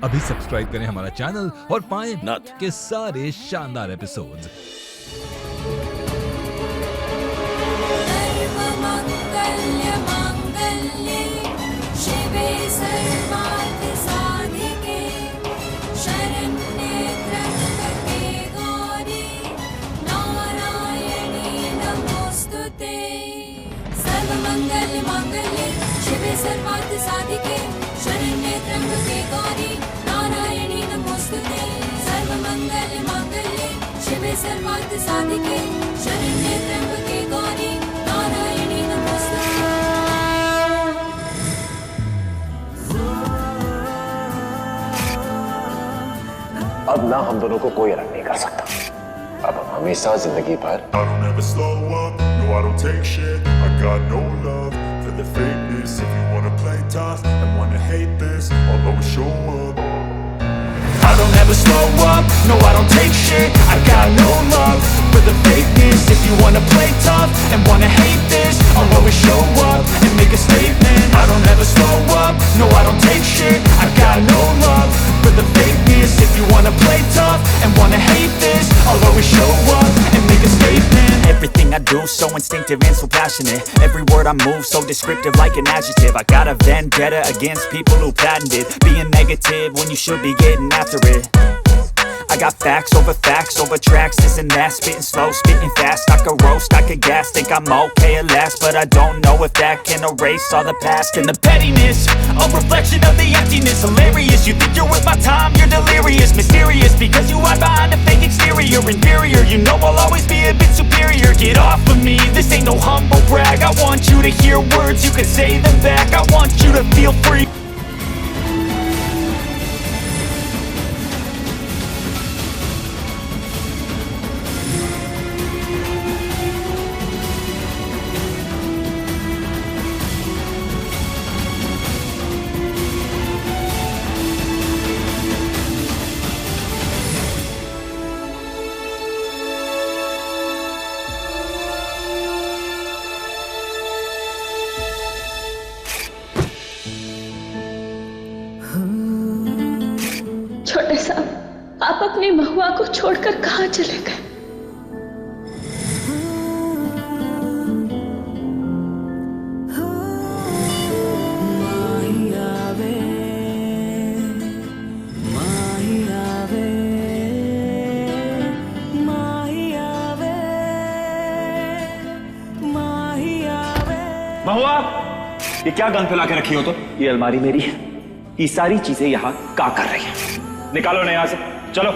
अभी सब्सक्राइब करें हमारा चैनल और पाएं नथ के सारे शानदार एपिसोड्स। सर्वमंगलमांगल्ये शिवे सर्वार्थसाधिके शरण्ये त्र्यंबके गौरी नारायणी नमोस्तुते। सर्वमंगलमांगल्ये शिवे सर्वार्थसाधिके शरण्ये त्र्यंबके गौरी नारायणी नमोस्तुते। सर्वमंगलमांगल्ये शिवे सर्वार्थसाधिके शरण्ये त्र्यंबके गौरी नारायणी नमोस्तुते। अब ना हम दोनों को कोई अलग नहीं कर सकता। अब हम हमेशा जिंदगी भर I don't ever slow up, no I don't take shit. I got no love for the fakeness. If you wanna play tough and wanna hate this, I'll always show up. I don't ever slow up, no I don't take shit. I got no love for the fakeness. If you wanna play tough and wanna hate this, I'll always show up and make a statement. I don't ever slow up, no I don't take shit. I got no love for the fakeness. If you wanna play tough and wanna hate this, I'll always show up and make a statement. Everything I do so instinctive and so passionate. Every word I move so descriptive like an adjective. I got a vendetta against people who patented being negative when you should be getting after it. I got facts over tracks, this and that. Spitting slow, spitting fast. I could roast, I could gas. Think I'm okay at last, but I don't know if that can erase all the past. And the pettiness, a reflection of the emptiness. Hilarious, you think you're worth my time, you're delirious. Mysterious, because you hide behind a fake exterior. Inferior, you know I'll always be a bit superior. Get off of me, this ain't no humble brag. I want you to hear words, you can say them back. I want you to feel free. छोटे साहब, आप अपनी महुआ को छोड़कर कहाँ चले गए? महुआ, ये क्या गन फैला के रखी हो? तो ये अलमारी मेरी है। ये सारी चीजें यहाँ क्या कर रही हैं? निकालो ना यहाँ से, चलो।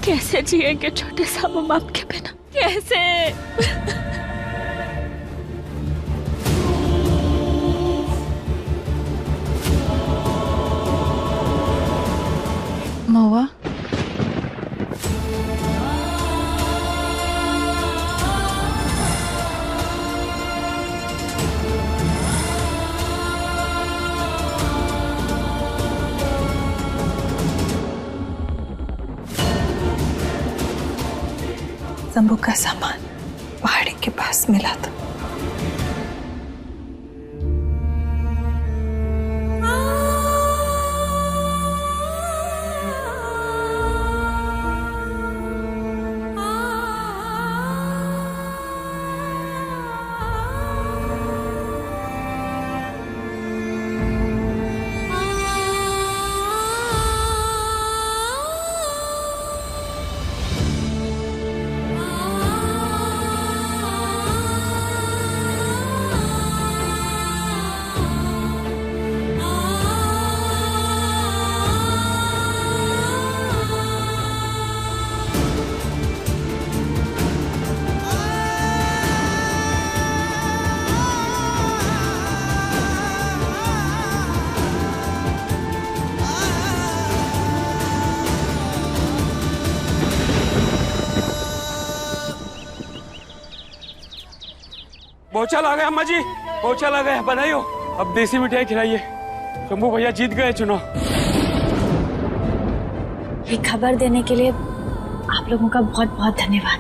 कैसे जिएंगे छोटे साहब हम आपके बिना? कैसे? महुआ, शंभू का सामान पहाड़ी के पास मिला था। पोछा लगा अम्मा जी, पोछा लगा, बधाई हो। अब देसी मिठाई खिलाइए। शंभू भैया जीत गए चुनाव। ये खबर देने के लिए आप लोगों का बहुत बहुत धन्यवाद।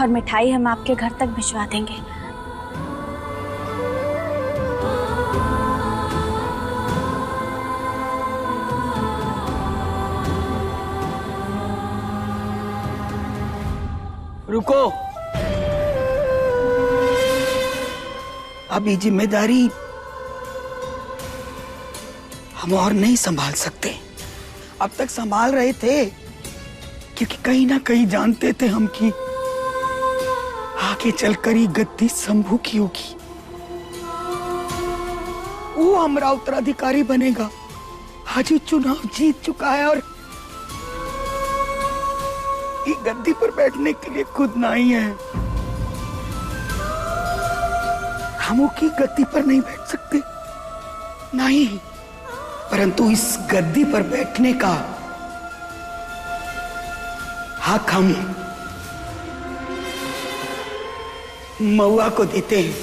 और मिठाई हम आपके घर तक भिजवा देंगे। रुको, अब ये जिम्मेदारी हम और नहीं संभाल सकते। अब तक संभाल रहे थे क्योंकि कहीं ना कहीं जानते थे हम कि आगे चलकर ये गद्दी शंभू की होगी। वो हमारा उत्तराधिकारी बनेगा। आज वो चुनाव जीत चुका है और ये गद्दी पर बैठने के लिए खुद नहीं है। हम उसकी गद्दी पर नहीं बैठ सकते, नहीं, परंतु इस गद्दी पर बैठने का हक हम महुआ को देते हैं।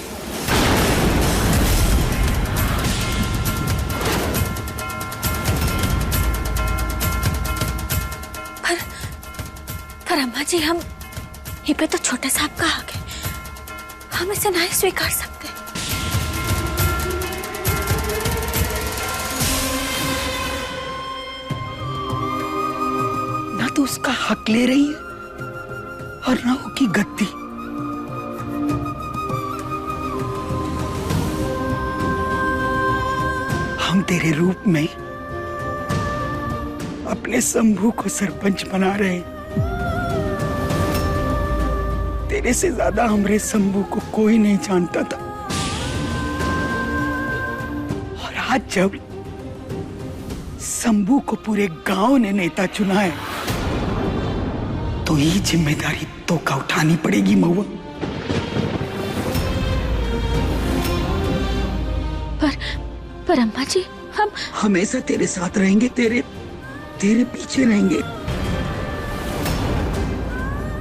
पर अम्मा जी, हम ये पे तो छोटे साहब का हक है, हम इसे नहीं स्वीकार सकते। ना तो उसका हक ले रही है और ना उसकी गद्दी। हम तेरे रूप में अपने शंभू को सरपंच बना रहे हैं। तेरे से ज्यादा हमरे शंभू को कोई नहीं जानता था। और आज जब शंभू को पूरे गांव ने नेता चुना है तो ये जिम्मेदारी तो का उठानी पड़ेगी महुआ। पर अम्मा जी, हम हमेशा तेरे साथ रहेंगे, तेरे पीछे रहेंगे,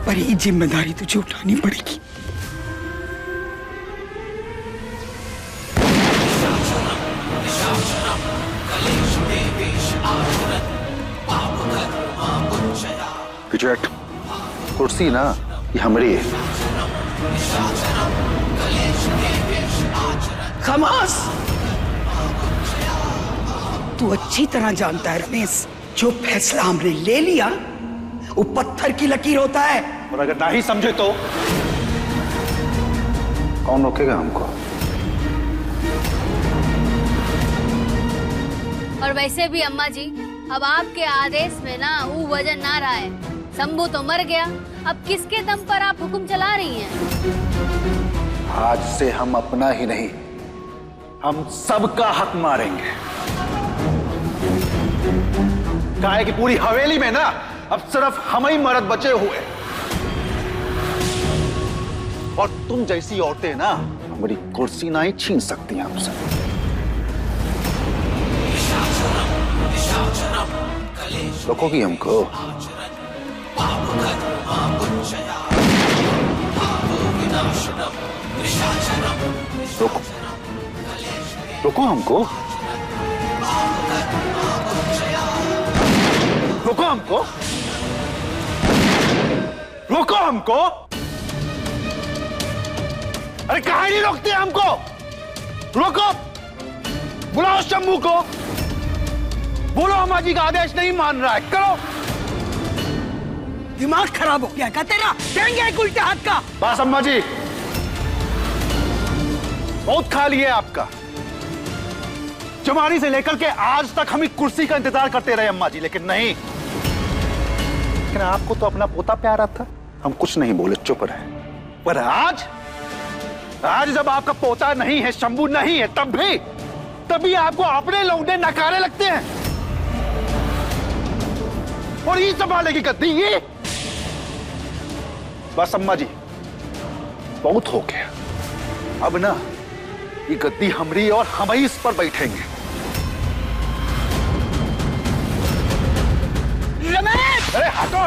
पर ये जिम्मेदारी तुझे उठानी पड़ेगी। विजय, कुर्सी ना ये हमारी है। खमास, तू अच्छी तरह जानता है रमेश, जो फैसला हमने ले लिया वो पत्थर की लकीर होता है। और अगर नहीं समझे तो कौन रोकेगा हमको? और वैसे भी अम्मा जी, अब आपके आदेश में ना वो वजन ना रहा है। शंभू तो मर गया, अब किसके दम पर आप हुक्म चला रही हैं? आज से हम अपना ही नहीं, हम सबका हक मारेंगे। काहे कि पूरी हवेली में ना अब सिर्फ हम ही मर्द बचे हुए, और तुम जैसी औरतें ना हमारी कुर्सी ना ही छीन सकती हैं हमसे। रोकोगी हमको? रोको, रोको हमको, रोको हमको, रोको हमको। अरे काहे नहीं रोकते हमको? रोको, बुलाओ शंभू को, बोलो अम्मा जी का आदेश नहीं मान रहा है, करो। दिमाग खराब हो गया क्या तेरा? देंगे एक उल्टे हाथ का। बस अम्मा जी, बहुत खा लिया आपका। जमानी से लेकर के आज तक हम ही कुर्सी का इंतजार करते रहे अम्मा जी, लेकिन नहीं। लेकिन आपको तो अपना पोता प्यारा था, हम कुछ नहीं बोले, चुप रहे। पर आज जब आपका पोता नहीं है, शंभू नहीं है, तभी आपको अपने लौंडे नकारे लगते हैं। और ये संभालेगी गद्दी ये? बस अम्मा जी, बहुत हो गया। अब ना ये गद्दी हमरी और हम ही इस पर बैठेंगे। रमेश! अरे हटो!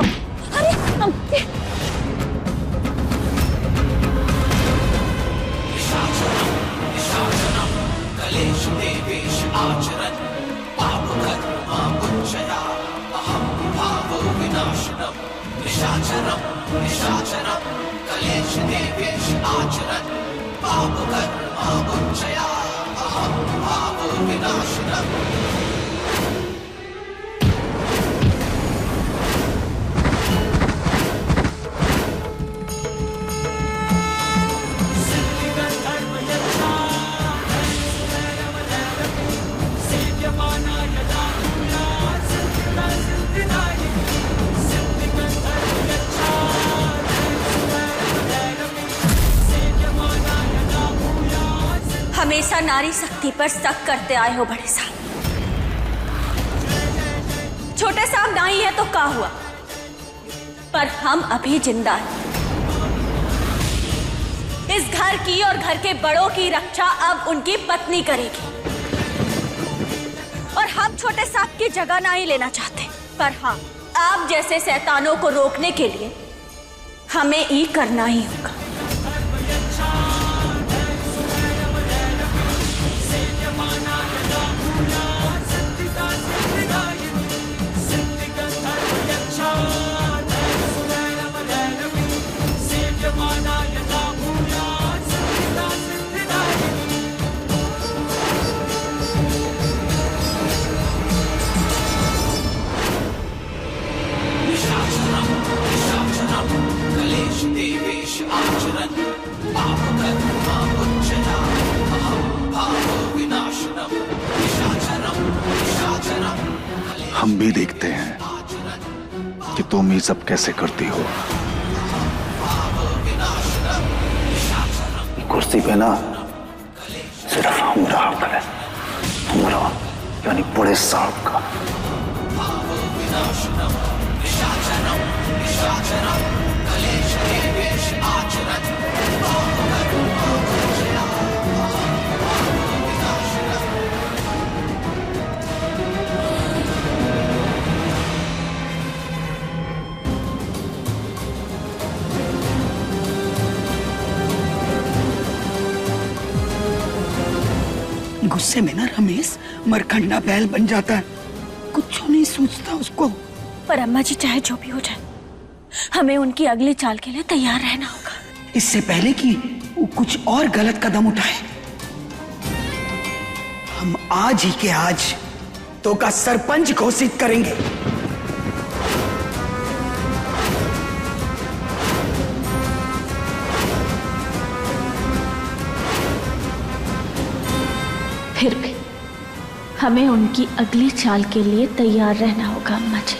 हमेशा नारी शक्ति पर शक करते आए हो बड़े साहब। छोटे साहब नहीं है तो क्या हुआ, पर हम अभी जिंदा हैं। इस घर की और घर के बड़ों की रक्षा अब उनकी पत्नी करेगी, और हम छोटे साहब की जगह नहीं लेना चाहते, पर हाँ, आप जैसे शैतानों को रोकने के लिए हमें ही करना ही होगा। हम भी देखते हैं कि तुम ये सब कैसे करती हो। कुर्सी पे ना सिर्फ हमारा हक है, हमारा यानी बड़े साहब का। गुस्से में ना रमेश मरखंडा बैल बन जाता है, कुछ नहीं सोचता उसको। पर अम्मा जी चाहे जो भी हो जाए, हमें उनकी अगली चाल के लिए तैयार रहना होगा। इससे पहले कि वो कुछ और गलत कदम उठाए, हम आज ही के आज तो का सरपंच घोषित करेंगे। फिर भी हमें उनकी अगली चाल के लिए तैयार रहना होगा अम्मा जी।